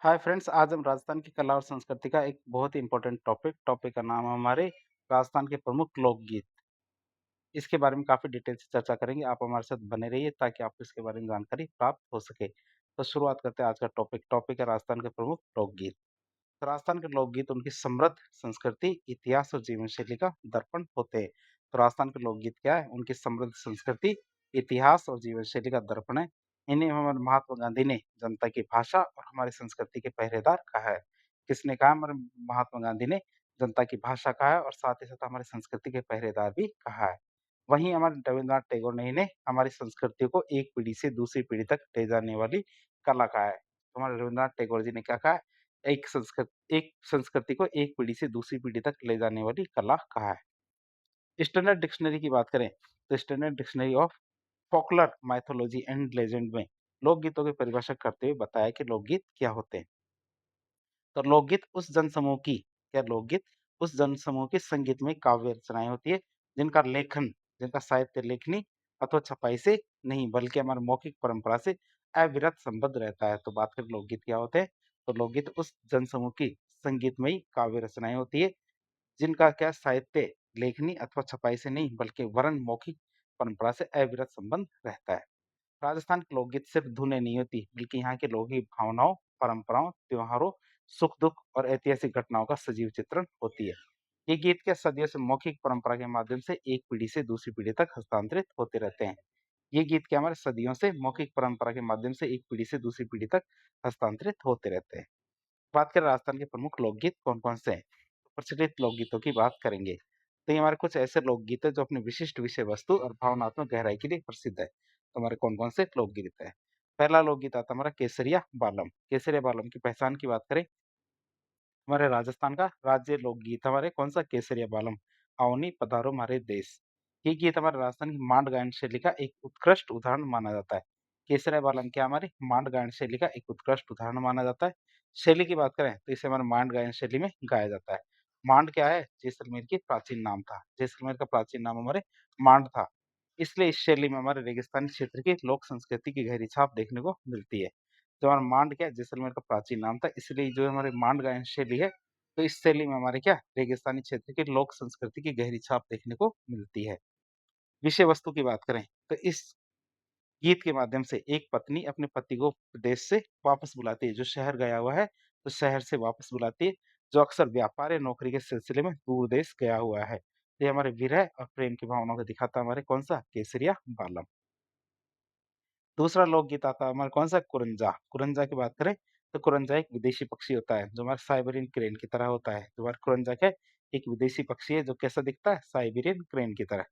Hi friends, आज हम राजस्थान की कला और संस्कृति का एक बहुत ही इम्पोर्टेंट टॉपिक का नाम है हमारे राजस्थान के प्रमुख लोकगीत। इसके बारे में काफ़ी डिटेल से चर्चा करेंगे। आप हमारे साथ बने रहिए ताकि आपको इसके बारे में जानकारी प्राप्त हो सके। तो शुरुआत करते हैं आज का टॉपिक है राजस्थान के प्रमुख लोकगीत। तो राजस्थान के लोकगीत उनकी समृद्ध संस्कृति, इतिहास और जीवन शैली का दर्पण होते हैं। तो राजस्थान के लोकगीत क्या है? उनकी समृद्ध संस्कृति, इतिहास और जीवन शैली का दर्पण है। इन्हें हमारे महात्मा गांधी ने जनता की भाषा और हमारी संस्कृति के पहरेदार कहा है। किसने कहा? हमारे महात्मा गांधी ने जनता की भाषा कहा है और साथ ही साथ हमारी संस्कृति के पहरेदार भी कहा है। वहीं हमारे रविन्द्रनाथ टैगोर ने इन्हें हमारी संस्कृति को एक पीढ़ी से दूसरी पीढ़ी तक ले जाने वाली कला कहा है। तो हमारे रविन्द्रनाथ टैगोर जी ने क्या कहा है? एक संस्कृति को एक पीढ़ी से दूसरी पीढ़ी तक ले जाने वाली कला कहा है। स्टैंडर्ड डिक्शनरी की बात करें तो standard dictionary of folklore mythology and legend में लोकगीतों की परिभाषा करते हुए बताया कि लोकगीत क्या होते हैं। तो लोकगीत उस जनसमूह की संगीतमय काव्य रचनाएं होती है जिनका लेखन जिनका साहित्य लेखनी अथवा छपाई से नहीं बल्कि हमारे मौखिक परंपरा से अविरत संबद्ध रहता है। तो बात करें लोकगीत क्या होते हैं, तो लोकगीत उस जनसमूह की संगीतमयी काव्य रचनाएं होती है जिनका क्या साहित्य लेखनी अथवा छपाई से नहीं बल्कि वरन मौखिक परंपरा से अविरत संबंध रहता है। राजस्थान के लोकगीत सिर्फ धुनें नहीं होती बल्कि यहाँ के लोगों की भावनाओं, परंपराओं, त्योहारों, सुख-दुख और ऐतिहासिक घटनाओं का सजीव चित्रण होती है। ये गीत क्या सदियों से मौखिक परंपरा के माध्यम से एक पीढ़ी से दूसरी पीढ़ी तक हस्तांतरित होते रहते हैं। ये गीत क्या हमारे सदियों से मौखिक परंपरा के माध्यम से एक पीढ़ी से दूसरी पीढ़ी तक हस्तांतरित होते रहते हैं। बात करें राजस्थान के प्रमुख लोकगीत कौन-कौन से हैं? तो प्रचलित लोकगीतों की बात करेंगे। तो ये हमारे कुछ ऐसे लोकगीत हैं जो अपनी विशिष्ट विषय वस्तु और भावनात्मक गहराई के लिए प्रसिद्ध है। तो हमारे कौन-कौन से लोकगीत हैं? पहला लोकगीत आता है हमारा केसरिया बालम। केसरिया बालम की पहचान की बात करें, हमारे राजस्थान का राज्य लोकगीत हमारे कौन-सा केसरिया बालम, अवनी पधारो म्हारे देश। ये गीत हमारे राजस्थान की मांड गायन शैली का एक उत्कृष्ट उदाहरण माना जाता है। केसरिया बालम क्या हमारी मांड गायन शैली का एक उत्कृष्ट उदाहरण माना जाता है। शैली की बात करें तो इसे हमारे मांड गायन शैली में गाया जाता है। मांड क्या है? जैसलमेर की प्राचीन नाम था। जैसलमेर का प्राचीन नाम हमारे मांड था। इसलिए इस शैली में हमारे रेगिस्तानी क्षेत्र की लोक संस्कृति की गहरी छाप देखने को मिलती है। जो हमारा मांड क्या है? जैसलमेर का प्राचीन नाम था, इसलिए जो हमारी मांड गायन शैली है, तो इस शैली में हमारे क्या रेगिस्तानी क्षेत्र की लोक संस्कृति की गहरी छाप देखने को मिलती है। विषय वस्तु की बात करें तो इस गीत के माध्यम से एक पत्नी अपने पति को विदेश से वापस बुलाती है। जो शहर गया हुआ है, तो शहर से वापस बुलाती है, जो अक्सर व्यापार या नौकरी के सिलसिले में दूर देश गया हुआ है। तो ये हमारे विरह और प्रेम की भावनाओं को दिखाता है हमारे कौन-सा केसरिया बालम। दूसरा लोकगीत आता है हमारा कौन-सा कुरंजा। कुरंजा की बात करें तो कुरंजा एक विदेशी पक्षी होता है जो हमारे साइबेरियन क्रेन की तरह होता है। तो हमारा कुरंजा क्या है? एक विदेशी पक्षी है जो कैसा दिखता है? साइबेरियन क्रेन की तरह।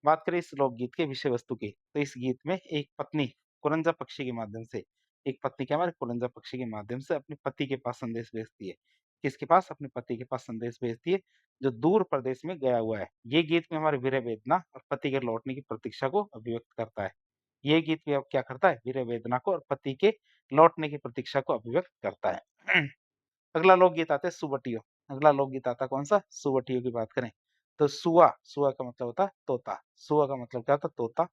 बात करें इस लोकगीत के विषय वस्तु की, तो इस गीत में एक पत्नी कुरंजा पक्षी के माध्यम से एक पत्नी क्या हमारे कुरंजा पक्षी के माध्यम से अपने पति के पास संदेश भेजती है। किसके पास? अपने पति के पास संदेश भेजती है, जो दूर प्रदेश में गया हुआ है। ये गीत में हमारे विरह वेदना और पति के लौटने की प्रतीक्षा को अभिव्यक्त करता है। ये गीत भी अब क्या करता है? विरह वेदना को और पति के लौटने की प्रतीक्षा को अभिव्यक्त करता है। अगला लोकगीत आता है सुवटियो। अगला लोकगीत आता है कौन-सा? सुवटियो की बात करें, तो सुआ का मतलब होता है तोता। सुआ का मतलब क्या होता है? तोता।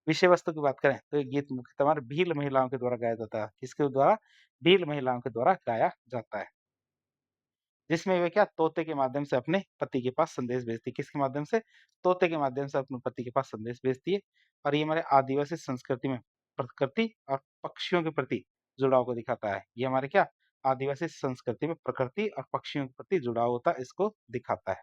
विषय वस्तु की बात करें, तो ये गीत मुख्यतः हमारे भील महिलाओं के द्वारा गाया जाता है। किसके द्वारा? भील महिलाओं के द्वारा गाया जाता है। जिसमें वे क्या तोते के माध्यम से अपने पति के पास संदेश भेजती है। किसके माध्यम से? तोते के माध्यम से अपने पति के पास संदेश भेजती है और ये हमारे आदिवासी संस्कृति में प्रकृति और पक्षियों के प्रति जुड़ाव को दिखाता है। ये हमारे क्या आदिवासी संस्कृति में प्रकृति और पक्षियों के प्रति जुड़ाव होता है, इसको दिखाता है।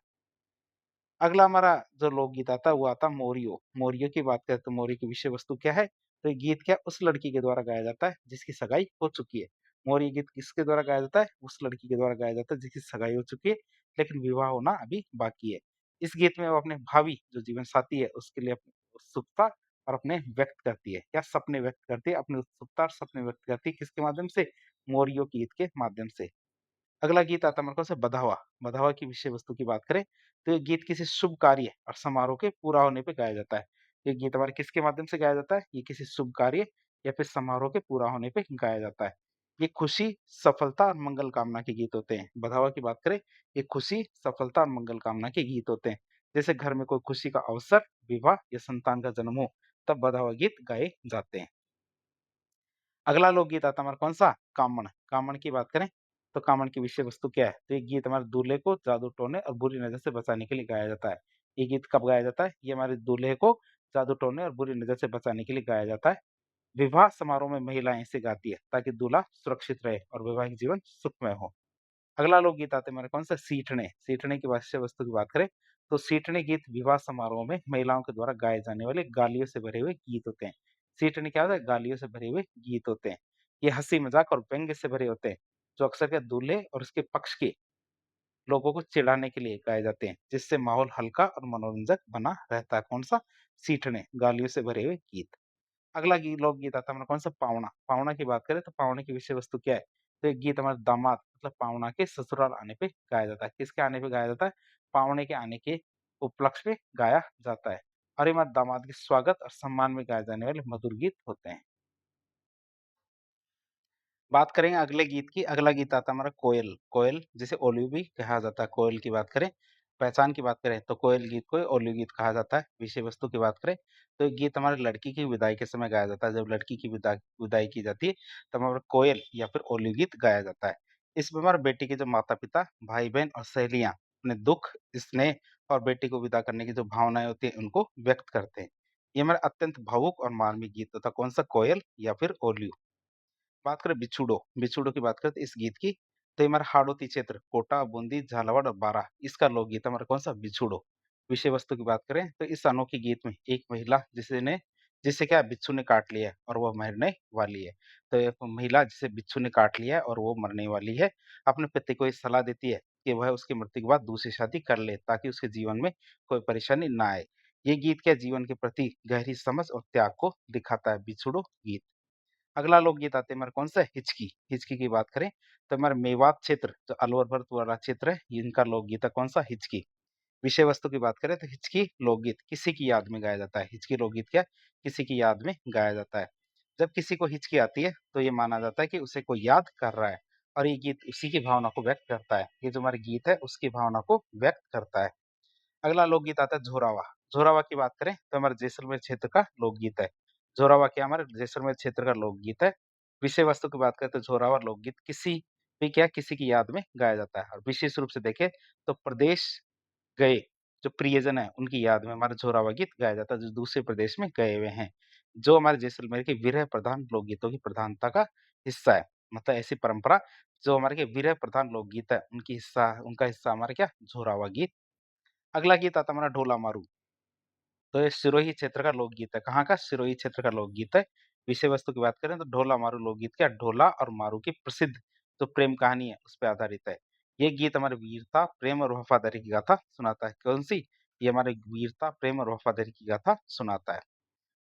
अगला हमारा जो लोकगीत आता है वो आता है मोरियो। मोरियो की बात करें तो मोरियो की विषय वस्तु क्या है? तो ये गीत क्या उस लड़की के द्वारा गाया जाता है जिसकी सगाई हो चुकी है। मोरियो गीत किसके द्वारा गाया जाता है? उस लड़की के द्वारा गाया जाता है जिसकी सगाई हो चुकी है, लेकिन विवाह होना अभी बाकी है। इस गीत में वो अपने भावी जो जीवन साथी है उसके लिए अपनी उत्सुकता और अपने व्यक्त करती है। क्या सपने व्यक्त करती है? अपनी उत्सुकता और सपने व्यक्त करती है किसके माध्यम से? मोरियो गीत के माध्यम से। अगला गीत आता है हमारे पास है बंधा। बंधा की विषय वस्तु की बात करें तो ये गीत किसी शुभ कार्य और समारोह के पूरा होने पे गाया जाता है। ये गीत हमारे किसके माध्यम से गाया जाता है? ये किसी शुभ कार्य या फिर समारोह के पूरा होने पे गाया जाता है। ये खुशी, सफलता और मंगल कामना के गीत होते हैं। बंधावा की बात करें, ये खुशी, सफलता और मंगल कामना के गीत होते हैं। जैसे घर में कोई खुशी का अवसर, विवाह या संतान का जन्म हो, तब बंधावा गीत गाए जाते हैं। अगला लोकगीत आता है हमारा कौन-सा? कामण। कामण की बात करें, तो कामण की विषय वस्तु क्या है? तो ये गीत हमारे दूल्हे को जादू टोने और बुरी नज़र से बचाने के लिए गाया जाता है। ये गीत कब गाया जाता है? ये हमारे दूल्हे को जादू टोने और बुरी नज़र से बचाने के लिए गाया जाता है। विवाह समारोह में महिलाएँ इसे गाती है ताकि दूल्हा सुरक्षित रहे और वैवाहिक जीवन सुखमय हो। अगला लोकगीत आते हैं हमारे कौन सा? सीठने। सीठने की विषय वस्तु की बात करें, तो सीठने गीत विवाह समारोह में महिलाओं के द्वारा गाए जाने वाले गालियों से भरे हुए गीत होते हैं। सीठने क्या होता है? गालियों से भरे हुए गीत होते हैं। ये हँसी-मज़ाक और व्यंग्य से भरे होते हैं, जो अक्सर क्या दूल्हे और उसके पक्ष के लोगों को चिढ़ाने के लिए गाए जाते हैं, जिससे माहौल हल्का और मनोरंजक बना रहता है। कौन-सा? सीठने, गालियों से भरे हुए गीत। अगला लोकगीत आता है हमारा कौन-सा? पावणा। पावणा की बात करें तो पावणे की विषय वस्तु क्या है? तो एक गीत हमारे दामाद मतलब पावणा के ससुराल आने पे गाया जाता है। किसके आने पे गाया जाता है? पावणे के आने के उपलक्ष्य में गाया जाता है और ये हमारे दामाद के स्वागत और सम्मान में गाए जाने वाले मधुर गीत होते हैं। बात करेंगे अगले गीत की, अगला गीत आता है हमारा कोयल। कोयल जिसे ओलियो भी कहा जाता है, कोयल की बात करें, पहचान की बात करें तो कोयल गीत को ओलियो गीत कहा जाता है। विषय वस्तु की बात करें तो ये गीत हमारे लड़की की विदाई के समय गाया जाता है। जब लड़की की विदाई की जाती है तब हमारा कोयल या फिर ओलियो गीत गाया जाता है। इसमें हमारे बेटी के जो माता-पिता, भाई-बहन और सहेलियाँ अपने दुःख, स्नेह और बेटी को विदा करने की जो भावनाएँ होती हैं उनको व्यक्त करते हैं। ये हमारा अत्यंत भावुक और मार्मिक गीत होता है। कौन-सा? कोयल या फिर ओलियो। बात करें बिछुडो, बिछुडो की बात करें तो इस गीत की, तो ये हमारा हाड़ौती क्षेत्र कोटा, बूंदी, झालावाड़ और बारां इसका लोकगीत हमारा कौन-सा? बिछुडो। विषय वस्तु की बात करें तो इस अनोखे गीत में एक महिला जिसे क्या बिच्छू ने काट लिया है और वो मरने वाली है। तो एक महिला जिसे बिच्छू ने काट लिया है और वो मरने वाली है, अपने पति को ये सलाह देती है कि वह उसकी मृत्यु के बाद दूसरी शादी कर ले ताकि उसके जीवन में कोई परेशानी ना आए। ये गीत क्या जीवन के प्रति गहरी समझ और त्याग को दिखाता है, बिछुडो गीत। अगला लोकगीत आते हैं हमारे कौन-सा है? हिचकी। हिचकी की बात करें तो हमारे मेवात क्षेत्र जो अलवर भरत वाला क्षेत्र है, इनका लोकगीत है कौन-सा? हिचकी। विषय वस्तु की बात करें तो हिचकी लोकगीत किसी की याद में गाया जाता है। हिचकी लोकगीत क्या है? किसी की याद में गाया जाता है। जब किसी को हिचकी आती है तो ये माना जाता है कि उसे कोई याद कर रहा है और ये गीत उसी की भावना को व्यक्त करता है। ये जो हमारे गीत है उसकी भावना को व्यक्त करता है। अगला लोकगीत आता है झोरावा। झोरावा की बात करें तो हमारे जैसलमेर क्षेत्र का लोकगीत है। झोरावा क्या हमारे जैसलमेर क्षेत्र का लोकगीत है। विषय वस्तु की बात करें तो झोरावा लोकगीत किसी की याद में गाया जाता है और विशेष रूप से देखें तो प्रदेश गए जो प्रियजन है उनकी याद में हमारा झोरावा गीत गाया जाता है जो दूसरे प्रदेश में गए हुए हैं। जो हमारे जैसलमेर के विरह प्रधान लोकगीतों की प्रधानता का हिस्सा है। मतलब ऐसी परंपरा जो हमारे के विरह प्रधान लोकगीत है उनका हिस्सा हमारा क्या? झोरावा गीत। अगला गीत आता है हमारा ढोला मारू। तो ये सिरोही क्षेत्र का लोकगीत है। कहाँ का? सिरोही क्षेत्र का लोकगीत है। विषय वस्तु की बात करें तो ढोला मारू लोकगीत क्या ढोला और मारू की प्रसिद्ध जो प्रेम कहानी है उस पे आधारित है। ये गीत हमारे वीरता, प्रेम और वफादारी की गाथा सुनाता है। कौन-सी? ये हमारे वीरता, प्रेम और वफादारी की गाथा सुनाता है।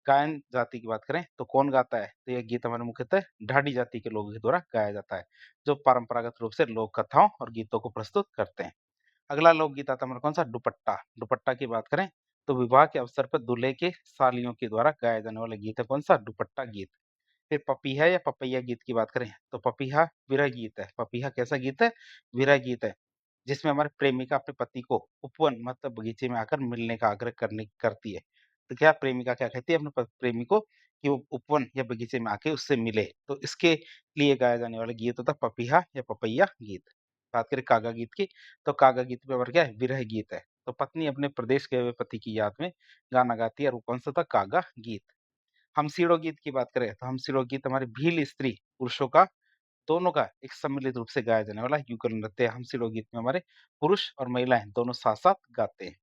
गायन जाति की बात करें तो कौन गाता है? तो ये गीत हमारे मुख्यतः ढाडी जाति के लोगों के द्वारा गाया जाता है, जो परंपरागत रूप से लोक कथाओं और गीतों को प्रस्तुत करते हैं। अगला लोकगीत आता है हमारा कौन-सा? दुपट्टा। दुपट्टा की बात करें, तो विवाह के अवसर पर दूल्हे के सालियों के द्वारा गाया जाने वाला गीत है कौन-सा? दुपट्टा गीत। फिर पपीहा या पपैया गीत की बात करें, तो पपीहा विरह गीत है। पपीहा कैसा गीत है? विरह गीत है, जिसमें हमारी प्रेमिका अपने पति को उपवन मतलब बगीचे में आकर मिलने का आग्रह करती है। तो क्या प्रेमिका क्या कहती है अपने प्रेमी को कि वो उपवन या बगीचे में आके उससे मिले। तो इसके लिए गाया जाने वाला गीत होता है पपीहा या पपैया गीत। बात करें कागा गीत की, तो कागा गीत में और क्या है? विरह गीत है। तो पत्नी अपने प्रदेश गए हुए पति की याद में गाना गाती है और वो कौन-सा था? कागा गीत। हमसीड़ो गीत की बात करें, तो हमसीड़ो गीत हमारी भील स्त्री, पुरुषों का दोनों का एक सम्मिलित रूप से गाया जाने वाला युगल नृत्य है। हमसीड़ो गीत में हमारे पुरुष और महिलाएँ दोनों साथ-साथ गाते हैं।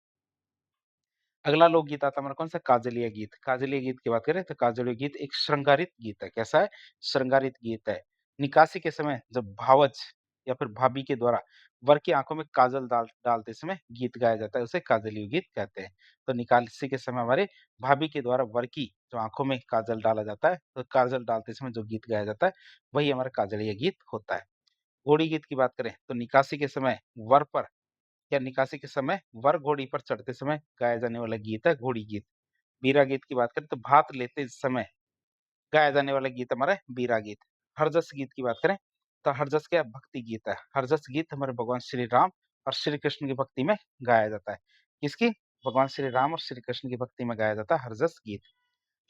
अगला लोकगीत आता है हमारा कौन-सा? काजलिया गीत। काजलिया गीत की बात करें तो काजलिया गीत एक श्रृंगारित गीत है। कैसा है? श्रृंगारित गीत है। निकासी के समय जब भावज या फिर भाभी के द्वारा वर की आँखों में काजल डालते समय गीत गाया जाता है, उसे काजलिया गीत कहते हैं। तो निकासी के समय हमारे भाभी के द्वारा वर की जो आँखों में काजल डाला जाता है, तो काजल डालते समय जो गीत गाया जाता है, वही हमारा काजलिया गीत होता है। घोड़ी गीत की बात करें तो निकासी के समय वर पर या निकासी के समय वर घोड़ी पर चढ़ते समय गाया जाने वाला गीत है घोड़ी गीत। बीरा गीत की बात करें तो भात लेते समय गाया जाने वाला गीत हमारा है बीरा गीत। हरजस गीत की बात करें तो हरजस क्या है? भक्ति गीत है। हरजस गीत हमारे भगवान श्री राम और श्री कृष्ण की भक्ति में गाया जाता है। किसकी? भगवान श्री राम और श्री कृष्ण की भक्ति में गाया जाता है हरजस गीत।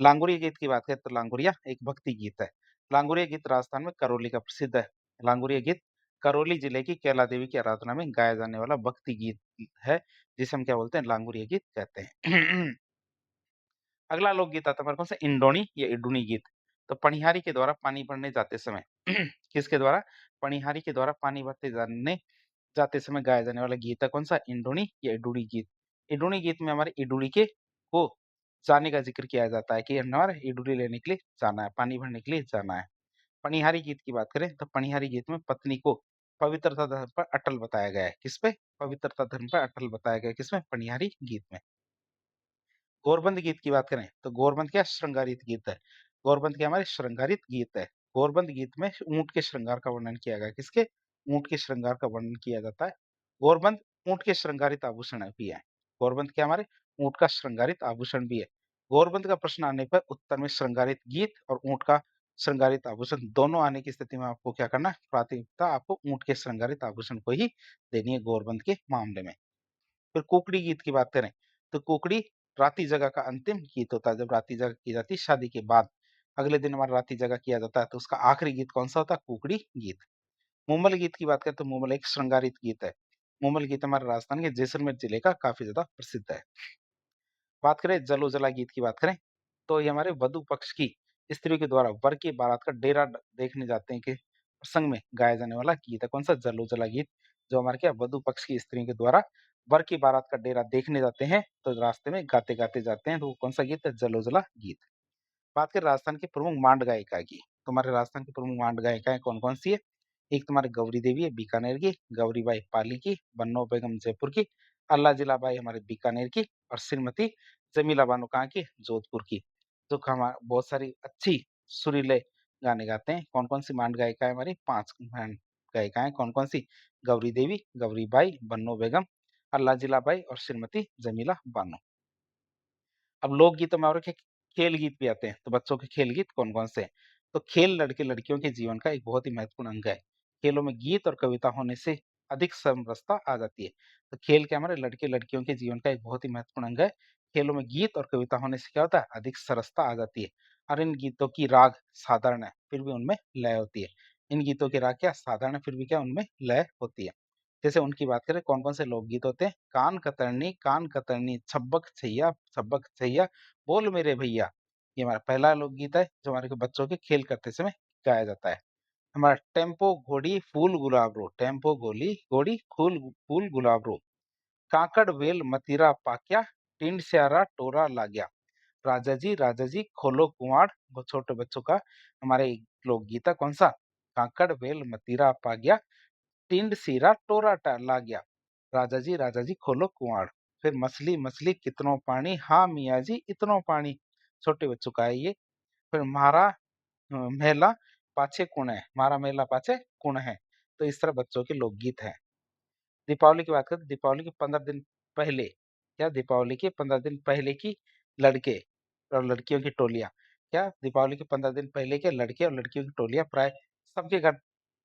लांगुरिया गीत की बात करें तो लांगुरिया एक भक्ति गीत है। लांगुरिया गीत राजस्थान में करौली का प्रसिद्ध है। लांगुरिया गीत करौली जिले की कैला देवी की आराधना में गाया जाने वाला भक्ति गीत है, जिसे हम क्या बोलते हैं? लांगुरिया गीत कहते हैं। अगला लोकगीत आता है हमारे कौन सा? इंडोनी या इडुनी गीत। तो पनिहारी के द्वारा पानी भरने जाते समय किसके द्वारा? पनिहारी के द्वारा पानी भरते जाते समय गाया जाने वाला गीत है कौन सा? इंडोनी या इडुनी गीत। इडुनी गीत में हमारे इडुली के को जाने का जिक्र किया जाता है कि हमारे इडुली लेने के लिए जाना है, पानी भरने के लिए जाना है। पनिहारी गीत की बात करें तो पनिहारी गीत में पत्नी को पवित्रता धर्म पर अटल बताया गया है। किस पे? पवित्रता धर्म पर अटल बताया गया है। किसमें? पनिहारी गीत में। गोरबंद गीत की बात करें तो गोरबंद क्या? श्रृंगारित गीत है। गोरबंद क्या? हमारे श्रृंगारित गीत है। गोरबंद गीत में ऊंट के श्रृंगार का वर्णन किया गया है। किसके? ऊंट के श्रृंगार का वर्णन किया जाता है। गोरबंद ऊंट के श्रृंगारित आभूषण भी है। गोरबंद क्या? हमारे ऊंट का श्रृंगारित आभूषण भी है। गोरबंद का प्रश्न आने पर उत्तर में श्रृंगारित गीत और ऊंट का श्रृंगारित आभूषण दोनों आने की स्थिति में आपको क्या करना है? प्राथमिकता आपको ऊंट के श्रृंगारित आभूषण को ही देनी है गोरबंद के मामले में। फिर कुकड़ी गीत की बात करें तो कुकड़ी राती जगह का अंतिम गीत होता है। जब राती जगह की जाती है शादी के बाद, अगले दिन हमारा राती जगह किया जाता है तो उसका आखिरी गीत कौन सा होता है? कुकड़ी गीत। मुंबल गीत की बात करें तो मुंबल एक श्रृंगारित गीत है। मुंबल गीत हमारे राजस्थान के जैसलमेर जिले का काफी ज्यादा प्रसिद्ध है। बात करें जलो जला गीत की बात करें तो ये हमारे वधु पक्ष की स्त्रियों के द्वारा वर की बारात का डेरा देखने जाते हैं कि प्रसंग में गाया जाने वाला गीत है कौन सा? जलो जला गीत। जो हमारे क्या वधु पक्ष की स्त्रियों के द्वारा वर की बारात का डेरा देखने जाते हैं तो रास्ते में गाते गाते जाते हैं तो वो कौन सा गीत है? जलो जला गीत। बात करें राजस्थान की प्रमुख मांड गायिका की, तो हमारे राजस्थान की प्रमुख मांड गायिकाएं कौन कौन सी है? एक तुम्हारी गौरी देवी है बीकानेर की, गौरीबाई पाली की, बन्नो बेगम जयपुर की, अल्लाह जिलाबाई हमारे बीकानेर की और श्रीमती जमीला बानो कहाँ की? जोधपुर की। जो बहुत सारी अच्छी सुरीले गाने गाते हैं। कौन कौन सी मांड गायिका है? हमारी 5 मांड गायिकाएं कौन कौन सी? गौरी देवी, गौरीबाई, बन्नो बेगम, अल्लाह जिलाबाई और श्रीमती जमीला बानो। अब लोकगीतों में और क्या खेल गीत भी आते हैं, तो बच्चों के खेल गीत कौन-कौन से हैं? तो खेल लड़के-लड़कियों के जीवन का एक बहुत ही महत्वपूर्ण अंग है। खेलों में गीत और कविता होने से अधिक समरसता आ जाती है। तो खेल क्या हमारे लड़के-लड़कियों के जीवन का एक बहुत ही महत्वपूर्ण अंग है। खेलों में गीत और कविता होने से क्या होता है? अधिक सरसता आ जाती है। और इन गीतों की राग साधारण है, फिर भी उनमें लय होती है। इन गीतों की राग क्या? साधारण है, फिर भी क्या उनमें लय होती है। जैसे उनकी बात करें कौन-कौन से लोकगीत होते हैं? कान कतरनी, छब्बक छैया, बोल मेरे भैया। ये हमारा पहला लोकगीत है जो हमारे को बच्चों के खेल करते समय गाया जाता है। हमारा टेम्पो घोड़ी फूल गुलाब रो, टेम्पो घोली घोड़ी फूल गुलाब रो, काकड़ वेल मतीरा पाक्या, टिंड स्यारा टोरा लागया। राजा जी खोलो कुआड़, वो छोटे बच्चों का हमारे लोकगीत है कौन सा? काकड़ वेल मतीरा पा गया, टिंड सीरा टोरा ला गया। राजा जी खोलो कुआड़। फिर मछली मछली कितनो पानी, हाँ मियाँ जी इतनो पानी। छोटे बच्चों का है ये। फिर म्हारा मेला पाछे कुण है, म्हारा मेला पाछे कुण है। तो इस तरह बच्चों के लोकगीत हैं। दीपावली की बात करें तो दीपावली के 15 दिन पहले क्या? दीपावली के 15 दिन पहले की लड़के और लड़कियों की टोलियां क्या? दीपावली के 15 दिन पहले के लड़के और लड़कियों की टोलियां प्राय सबके घर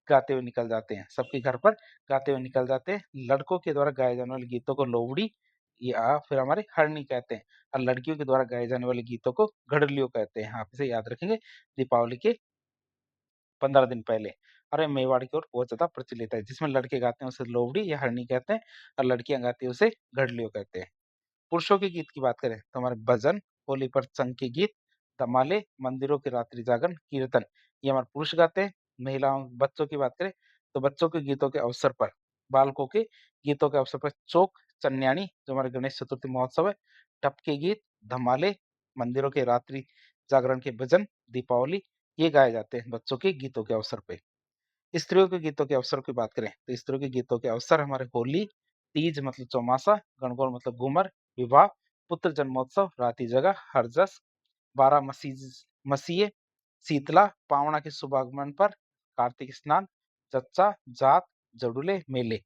गाते हुए निकल जाते हैं। सबके घर पर गाते हुए निकल जाते हैं। लड़कों के द्वारा गाए जाने वाले गीतों को लोवड़ी या फिर हमारे हरनी कहते हैं और लड़कियों के द्वारा गाए जाने वाले गीतों को घड़लियों कहते हैं। आप इसे याद रखेंगे। दीपावली के 15 दिन पहले। अरे मेवाड़ की ओर बहुत ज्यादा प्रचलित है। जिसमें लड़के गाते हैं उसे लोवड़ी या हरनी कहते हैं और लड़कियां गाती है उसे घड़लियों कहते हैं। पुरुषों के गीत की बात करें तो हमारे भजन, होली पर संघ के गीत, दमाले, मंदिरों के रात्रि जागरण, कीर्तन, ये हमारे पुरुष गाते हैं। महिलाओं बच्चों की बात करें तो बच्चों के गीतों के अवसर पर, बालकों के गीतों के अवसर पर चौक चन्याणी जो हमारे गणेश चतुर्थी महोत्सव है, टप के गीत, धमाले, मंदिरों के रात्रि जागरण के भजन, दीपावली, ये गाए जाते हैं बच्चों के गीतों के अवसर पे। स्त्रियों के गीतों के अवसर की बात करें तो स्त्रियों के गीतों के अवसर हमारे होली, तीज मतलब चौमासा, गणगौर मतलब घूमर, विवाह, पुत्र जन्मोत्सव, राती जगह, हरजस, बारह मसीहे, शीतला, पावना के शुभ आगमन पर, कार्तिक स्नान, चच्चा, जात, जडुले, मेले।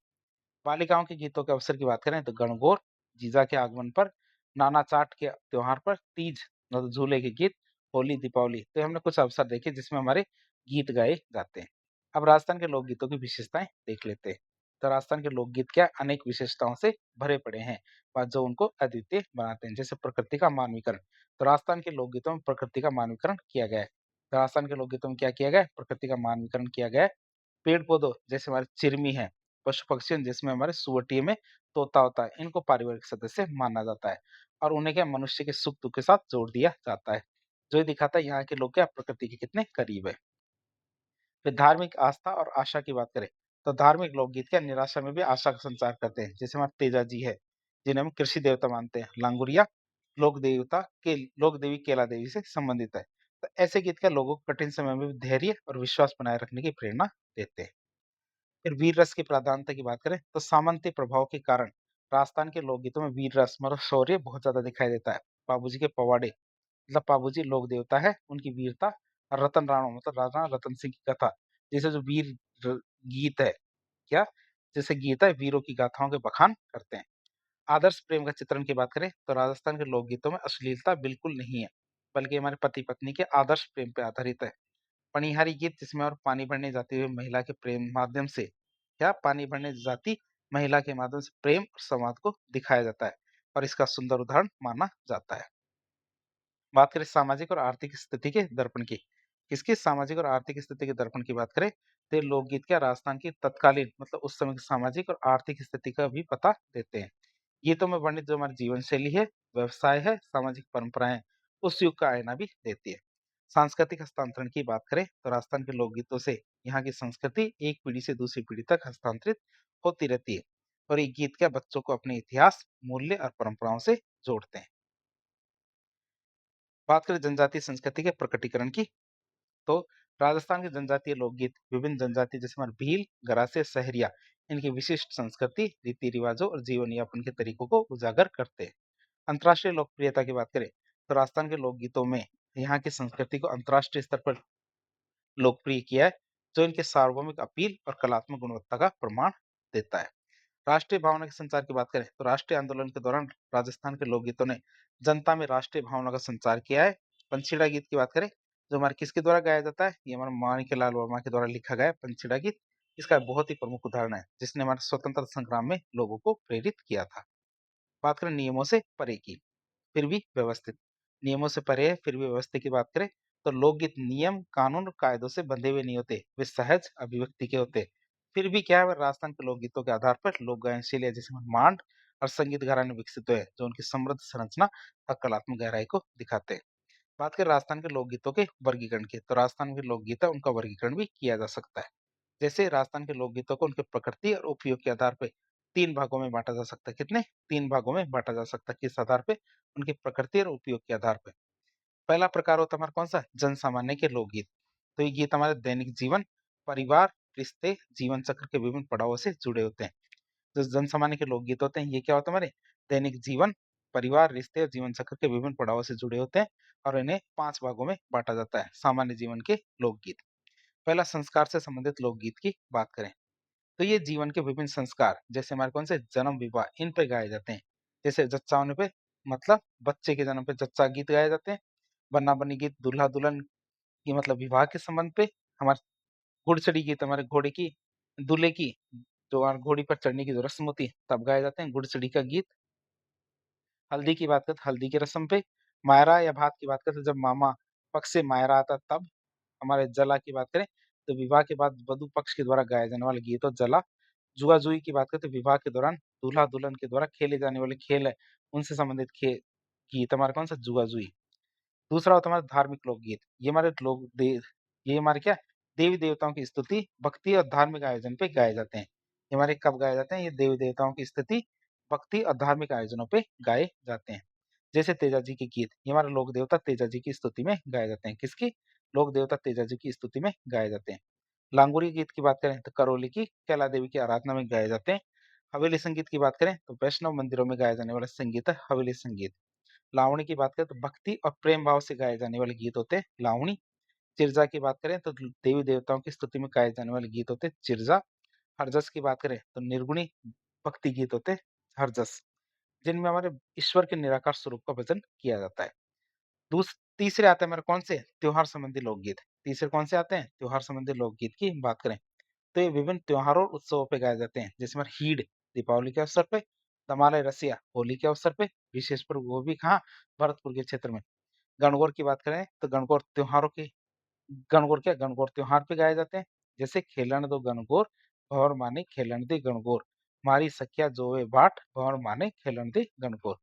बालिकाओं के गीतों के अवसर की बात करें तो गणगौर, जीजा के आगमन पर, नाना चाट के त्योहार पर, तीज मतलब झूले के गीत, होली, दीपावली। तो हमने कुछ अवसर देखे जिसमें हमारे गीत गाए जाते हैं। अब राजस्थान के लोकगीतों की विशेषताएं देख लेते हैं। तो राजस्थान के लोकगीत क्या अनेक विशेषताओं से भरे पड़े हैं और जो उनको अद्वितीय बनाते हैं। जैसे प्रकृति का मानवीकरण, तो राजस्थान के लोकगीतों में प्रकृति का मानवीकरण किया गया है। तो राजस्थान के लोकगीतों में क्या किया गया है? प्रकृति का मानवीकरण किया गया है। पेड़-पौधों जैसे हमारे चिरमी है, पशु-पक्षी हैं जिसमें हमारे सुअर्टीय में तोता होता है, इनको पारिवारिक सदस्य माना जाता है और उन्हें क्या मनुष्य के सुख-दुःख के साथ जोड़ दिया जाता है। जो ये दिखाता है यहाँ के लोग क्या प्रकृति के कितने करीब है। फिर धार्मिक आस्था और आशा की बात करें, तो धार्मिक लोकगीत क्या निराशा में भी आशा का संचार करते हैं। जैसे हमारे तेजा जी है, जिन्हें हम कृषि देवता मानते हैं। लांगुरिया लोक देवी केला देवी से संबंधित है। तो ऐसे गीत क्या लोगों को कठिन समय में भी धैर्य और विश्वास बनाए रखने की प्रेरणा देते हैं। फिर वीर रस की प्राधान्यता की बात करें, तो सामंती प्रभाव के कारण राजस्थान के लोकगीतों में वीर रस मतलब शौर्य बहुत ज्यादा दिखाई देता है। बाबूजी के पवाड़े मतलब बाबूजी लोक देवता है, उनकी वीरता और रतन राणा मतलब राणा रतन सिंह की कथा, जैसे जो गीत है क्या, जैसे गीत है वीरों की गाथाओं के बखान करते हैं। आदर्श प्रेम का चित्रण की बात करें, तो राजस्थान के लोकगीतों में अश्लीलता बिल्कुल नहीं है, बल्कि हमारे पति पत्नी के आदर्श प्रेम पे आधारित है। पनिहारी गीत जिसमें और पानी भरने जाती हुई महिला के प्रेम माध्यम से क्या पानी भरने जाती महिला के माध्यम से प्रेम और संवाद को दिखाया जाता है और इसका सुंदर उदाहरण माना जाता है। बात करें सामाजिक और आर्थिक स्थिति के दर्पण की, किसकी सामाजिक और आर्थिक स्थिति के दर्पण की बात करें, तो ये लोकगीत क्या राजस्थान की तत्कालीन मतलब उस समय की सामाजिक और आर्थिक स्थिति का भी पता देते हैं। गीतों में वर्णित जो हमारी जीवन शैली है, व्यवसाय है, सामाजिक परंपराएं उस युग का आईना भी देती है। सांस्कृतिक हस्तांतरण की बात करें, तो राजस्थान के लोकगीतों से यहाँ की संस्कृति एक पीढ़ी से दूसरी पीढ़ी तक हस्तांतरित होती रहती है और ये गीत क्या बच्चों को अपने इतिहास, मूल्य और परंपराओं से जोड़ते हैं। बात करें जनजातीय संस्कृति के प्रकटीकरण की, तो राजस्थान के जनजातीय लोकगीत विभिन्न जनजाति जैसे हमारे भील, गरासिया, सहरिया इनकी विशिष्ट संस्कृति, रीति रिवाजों और जीवन यापन के तरीकों को उजागर करते हैं। अंतर्राष्ट्रीय लोकप्रियता की बात करें, तो राजस्थान के लोकगीतों में यहाँ की संस्कृति को अंतर्राष्ट्रीय स्तर पर लोकप्रिय किया है, जो इनके सार्वभौमिक अपील और कलात्मक गुणवत्ता का प्रमाण देता है। राष्ट्रीय भावना के संचार की बात करें, तो राष्ट्रीय आंदोलन के दौरान राजस्थान के लोकगीतों ने जनता में राष्ट्रीय भावना का संचार किया है। पंछीड़ा गीत की बात करें, जो हमारे किसके द्वारा गाया जाता है, ये हमारे माणिक्यलाल वर्मा के द्वारा लिखा गया है पंछीड़ा गीत। इसका बहुत ही प्रमुख उदाहरण है जिसने हमारे स्वतंत्रता संग्राम में लोगों को प्रेरित किया था। बात करें नियमों से परे की, फिर भी व्यवस्थित, नियमों से परे है फिर भी व्यवस्थित की बात करें, तो लोकगीत नियम कानून और कायदों से बंधे हुए नहीं होते, वे सहज अभिव्यक्ति के होते। फिर भी क्या है वह राजस्थान के लोकगीतों के आधार पर लोक गायन शैली जैसे मांड और संगीत घराने विकसित हुए जो उनकी समृद्ध संरचना और कलात्मक गहराई को दिखाते हैं। बात करें राजस्थान के लोकगीतों के वर्गीकरण की, तो राजस्थान के लोकगीत है उनका वर्गीकरण भी किया जा सकता है। जैसे राजस्थान के लोकगीतों को उनके प्रकृति और उपयोग के आधार पर तीन भागों में बांटा जा सकता है। कितने? तीन भागों में बांटा जा सकता है। किस आधार पे? उनकी प्रकृति और उपयोग के आधार पे। पहला प्रकार होता है हमारा कौन सा? जन सामान्य के लोकगीत। तो ये गीत हमारे दैनिक जीवन, परिवार, रिश्ते, जीवन चक्र के विभिन्न पड़ावों से जुड़े होते हैं। जो जन सामान्य के लोकगीत होते हैं, ये क्या होता है हमारे दैनिक जीवन, परिवार, रिश्ते और जीवन चक्र के विभिन्न पड़ावों से जुड़े होते हैं और इन्हें 5 भागों में बांटा जाता है। सामान्य जीवन के लोकगीत। पहला संस्कार से संबंधित लोकगीत की बात करें, तो ये जीवन के विभिन्न संस्कार जैसे हमारे कौन से जन्म, विवाह इन पे गाए जाते हैं। जैसे जच्चा होने पे मतलब बच्चे के जन्म पे जच्चा गीत गाए जाते हैं। बन्ना-बन्नी गीत दूल्हा-दुल्हन की मतलब विवाह के संबंध पे। हमारे गुड़चड़ी गीत हमारे घोड़े की दूल्हे की जो घोड़ी पर चढ़ने की जो रस्म होती है तब गाए जाते हैं गुड़चड़ी का गीत। हल्दी की बात करें तो हल्दी की रस्म पे। मायरा या भात की बात करें तो जब मामा पक्ष से मायरा आता तब। हमारे जला की बात करें तो विवाह के बाद वधु पक्ष के द्वारा गाया जाने वाला गीत हो जला। जुआ-जुई की बात करें तो विवाह के दौरान दूल्हा-दुल्हन के द्वारा खेले जाने वाले खेल है, उनसे संबंधित गीत हमारा कौन-सा जुआ-जुई। दूसरा होता है हमारा धार्मिक लोकगीत। ये हमारे क्या देवी-देवताओं की स्तुति, भक्ति और धार्मिक आयोजन पे गाए जाते हैं। ये हमारे कब गाए जाते हैं? ये देवी-देवताओं की स्तुति, भक्ति और धार्मिक आयोजनों पे गाए जाते हैं। जैसे तेजा जी के गीत, ये हमारे लोक देवता तेजा जी की स्तुति में गाए जाते हैं। किसकी? लोक देवता तेजा जी की स्तुति में गाए जाते हैं। लांगुरी गीत की बात करें तो करौली की कैला देवी की आराधना में गाए जाते हैं। हवेली संगीत की बात करें तो वैष्णव मंदिरों में गाया जाने वाला संगीत है हवेली संगीत। लावणी की बात करें तो भक्ति और प्रेम भाव से गाए जाने वाले गीत होते हैं लावणी। चिरजा की बात करें तो देवी देवताओं की स्तुति में गाए जाने वाले गीत होते हैं चिरजा। हरजस की बात करें तो निर्गुणी भक्ति गीत होते हैं हरजस, जिनमें हमारे ईश्वर के निराकार स्वरूप का भजन किया जाता है। तीसरे आते हैं हमारे कौन से? त्योहार संबंधी लोकगीत। तीसरे कौन से आते हैं? त्योहार संबंधी लोकगीत की बात करें तो ये विभिन्न त्योहारों और उत्सवों पे गाए जाते हैं। जैसे हमारे हीड़ दीपावली के अवसर पे, दमालय रसिया होली के अवसर पे, विशेष पर वो भी कहाँ? भरतपुर के क्षेत्र में। गणगौर की बात करें तो गणगौर त्योहार पे गाए जाते हैं। जैसे खेलन दो गणगौर, भंवर माने खेलन दे गणगौर, मारी सखिया जोवे बाट, भंवर माने खेलन दे गणगौर।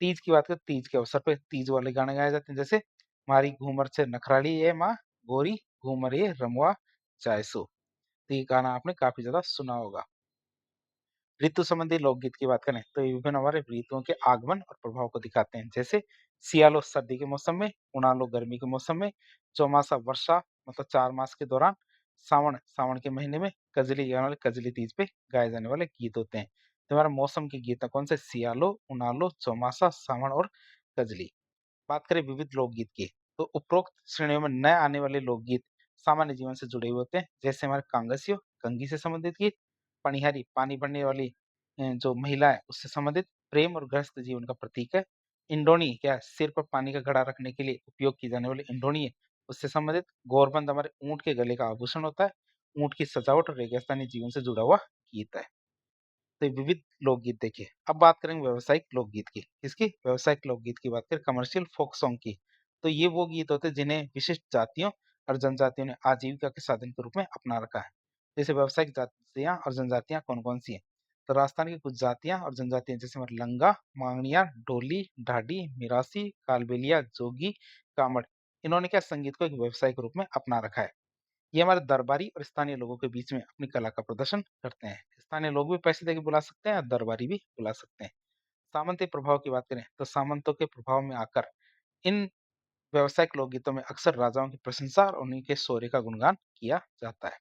तीज की बात करें, तीज के अवसर पे तीज वाले गाने गाए जाते हैं, जैसे मारी घूमर से नखराली ये माँ, गोरी घूमर ये रमवा जायसो। तो ये गाना आपने काफी ज्यादा सुना होगा। ऋतु संबंधी लोकगीत की बात करें तो ये विभिन्न हमारे ऋतुओं के आगमन और प्रभाव को दिखाते हैं, जैसे सियालो सर्दी के मौसम में, उनालो गर्मी के मौसम में, चौमासा वर्षा मतलब 4 मास के दौरान, सावन सावन के महीने में, कजली गाने वाले कजली तीज पे गाए जाने वाले गीत होते हैं। तो हमारा मौसम के गीत है कौन से? सियालो, उनालो, चौमासा, सावन और कजली। बात करें विविध लोकगीत की, तो उपरोक्त श्रेणियों में नए आने वाले लोकगीत सामान्य जीवन से जुड़े हुए होते हैं, जैसे हमारे कांगसियो कंघी से संबंधित गीत, पनिहारी पानी भरने वाली जो महिला है उससे संबंधित, प्रेम और गृहस्थ जीवन का प्रतीक है, इंडोनी क्या है? सिर पर पानी का घड़ा रखने के लिए उपयोग की जाने वाली इंडोनी है, उससे संबंधित। गोरबंद हमारे ऊंट के गले का आभूषण होता है, ऊंट की सजावट और रेगिस्तानी जीवन से जुड़ा हुआ गीत है। तो ये विविध लोकगीत देखिए। अब बात करेंगे व्यावसायिक लोकगीत की। किसकी? व्यावसायिक लोकगीत की बात करें, कमर्शियल फोक सॉन्ग की। तो ये वो गीत होते हैं जिन्हें विशिष्ट जातियों और जनजातियों ने आजीविका के साधन के रूप में अपना रखा है। जैसे व्यावसायिक जातियां और जनजातियां कौन कौन सी हैं? तो राजस्थान की कुछ जातियां और जनजातियां जैसे हमारे लंगा, मांगनिया, ढोली, ढाडी, मिरासी, कालबेलिया, जोगी, कामड़, इन्होंने क्या संगीत को एक व्यावसायिक रूप में अपना रखा है। ये हमारे दरबारी और स्थानीय लोगों के बीच में अपनी कला का प्रदर्शन करते हैं। स्थानीय लोग भी पैसे देके बुला सकते हैं और दरबारी भी बुला सकते हैं। सामंती प्रभाव की बात करें तो सामंतों के प्रभाव में आकर इन व्यावसायिक लोकगीतों में अक्सर राजाओं की प्रशंसा और उन्हीं के शौर्य का गुणगान किया जाता है।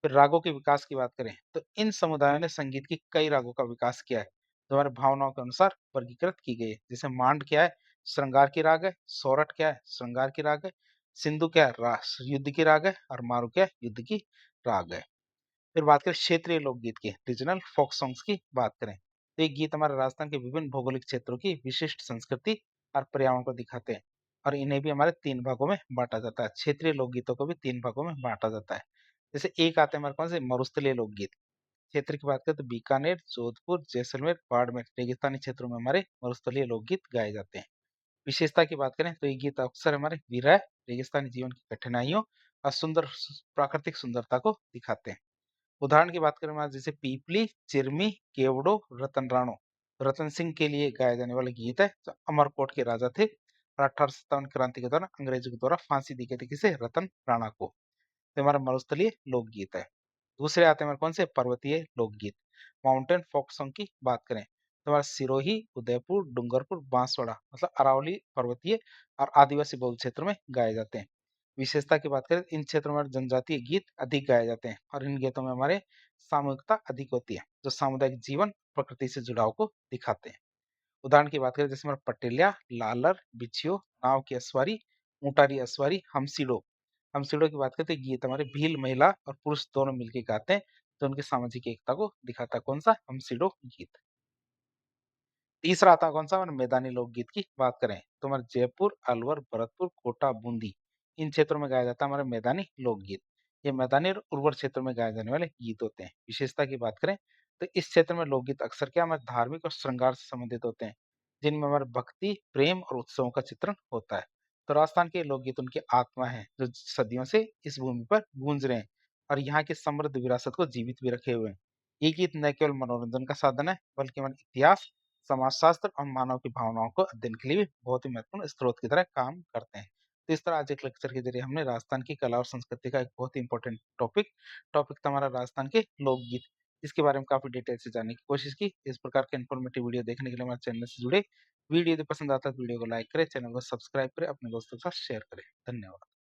फिर रागों के विकास की बात करें तो इन समुदायों ने संगीत की कई रागों का विकास किया है, जो हमारे भावनाओं के अनुसार वर्गीकृत की गई है। जैसे मांड क्या है? श्रृंगार की राग है। सोरठ क्या है? श्रृंगार की राग है। सिंधु क्या है? युद्ध की राग है। और मारू क्या है? युद्ध की राग है। फिर बात करें क्षेत्रीय लोकगीत की, रीजनल फोक सॉन्ग्स की बात करें तो ये गीत हमारे राजस्थान के विभिन्न भौगोलिक क्षेत्रों की विशिष्ट संस्कृति और पर्यावरण को दिखाते हैं, और इन्हें भी हमारे 3 भागों में बांटा जाता है। क्षेत्रीय लोकगीतों को भी 3 भागों में बांटा जाता है। जैसे एक आते हैं हमारे कौन से? मरुस्थलीय लोकगीत। क्षेत्र की बात करें तो बीकानेर, जोधपुर, जैसलमेर, बाड़मेर रेगिस्तानी क्षेत्रों में हमारे मरुस्थलीय लोकगीत गाए जाते हैं। विशेषता की बात करें तो ये गीत अक्सर हमारे विरह, रेगिस्तानी जीवन की कठिनाइयों और प्राकृतिक सुंदरता को दिखाते हैं। उदाहरण की बात करें हमारे जैसे पीपली, चिरमी, केवड़ो, रतन राणो। रतन सिंह के लिए गाया जाने वाला गीत है, जो अमरकोट के राजा थे और 1857 क्रांति के दौरान अंग्रेजों के द्वारा फांसी दी गई थी किसे? रतन राणा को। तो हमारा मरुस्थलीय लोकगीत है। दूसरे आते हैं हमारे कौन से? पर्वतीय लोकगीत। माउंटेन फोक सॉन्ग की बात करें तो हमारा सिरोही, उदयपुर, डूंगरपुर, बांसवाड़ा मतलब अरावली पर्वतीय और आदिवासी बहुल क्षेत्र में गाए जाते हैं। विशेषता की बात करें इन क्षेत्रों में जनजातीय गीत अधिक गाए जाते हैं और इन गीतों में हमारे सामूहिकता अधिक होती है, जो सामुदायिक जीवन प्रकृति से जुड़ाव को दिखाते हैं। उदाहरण की बात करें जैसे हमारा पटेलिया, लालर, बिछियो, नाव की असवारी, ऊंटारी असवारी, हमसिडो। हमसिडो की बात करते हैं गीत हमारे भील महिला और पुरुष दोनों मिलकर गाते हैं, तो उनकी सामाजिक एकता को दिखाता है। कौन सा? हमसिडो गीत। तीसरा आता है कौन सा? हमारे मैदानी लोकगीत की बात करें तो हमारे जयपुर, अलवर, भरतपुर, कोटा, बूंदी इन क्षेत्रों में गाया जाता है हमारे मैदानी लोकगीत। ये मैदानी और उर्वर क्षेत्रों में गाए जाने वाले गीत होते हैं। विशेषता की बात करें तो इस क्षेत्र में लोकगीत अक्सर क्या हमारे धार्मिक और श्रृंगार से संबंधित होते हैं, जिनमें हमारे भक्ति, प्रेम और उत्सवों का चित्रण होता है। तो राजस्थान के लोकगीत उनकी आत्मा है, जो सदियों से इस भूमि पर गूंज रहे हैं और यहाँ की समृद्ध विरासत को जीवित भी रखे हुए हैं। ये गीत न केवल मनोरंजन का साधन है, बल्कि हमारे इतिहास, समाजशास्त्र और मानव की भावनाओं को अध्ययन के लिए भी बहुत ही महत्वपूर्ण स्रोत की तरह काम करते हैं। तो इस तरह आज एक लेक्चर के जरिए हमने राजस्थान की कला और संस्कृति का एक बहुत ही इंपॉर्टेंट टॉपिक था हमारा राजस्थान के लोकगीत, इसके बारे में काफी डिटेल से जानने की कोशिश की। इस प्रकार के इन्फॉर्मेटिव वीडियो देखने के लिए हमारे चैनल से जुड़े। वीडियो यदि पसंद आता है तो वीडियो को लाइक करें, चैनल को सब्सक्राइब करें, अपने दोस्तों के साथ शेयर करें। धन्यवाद।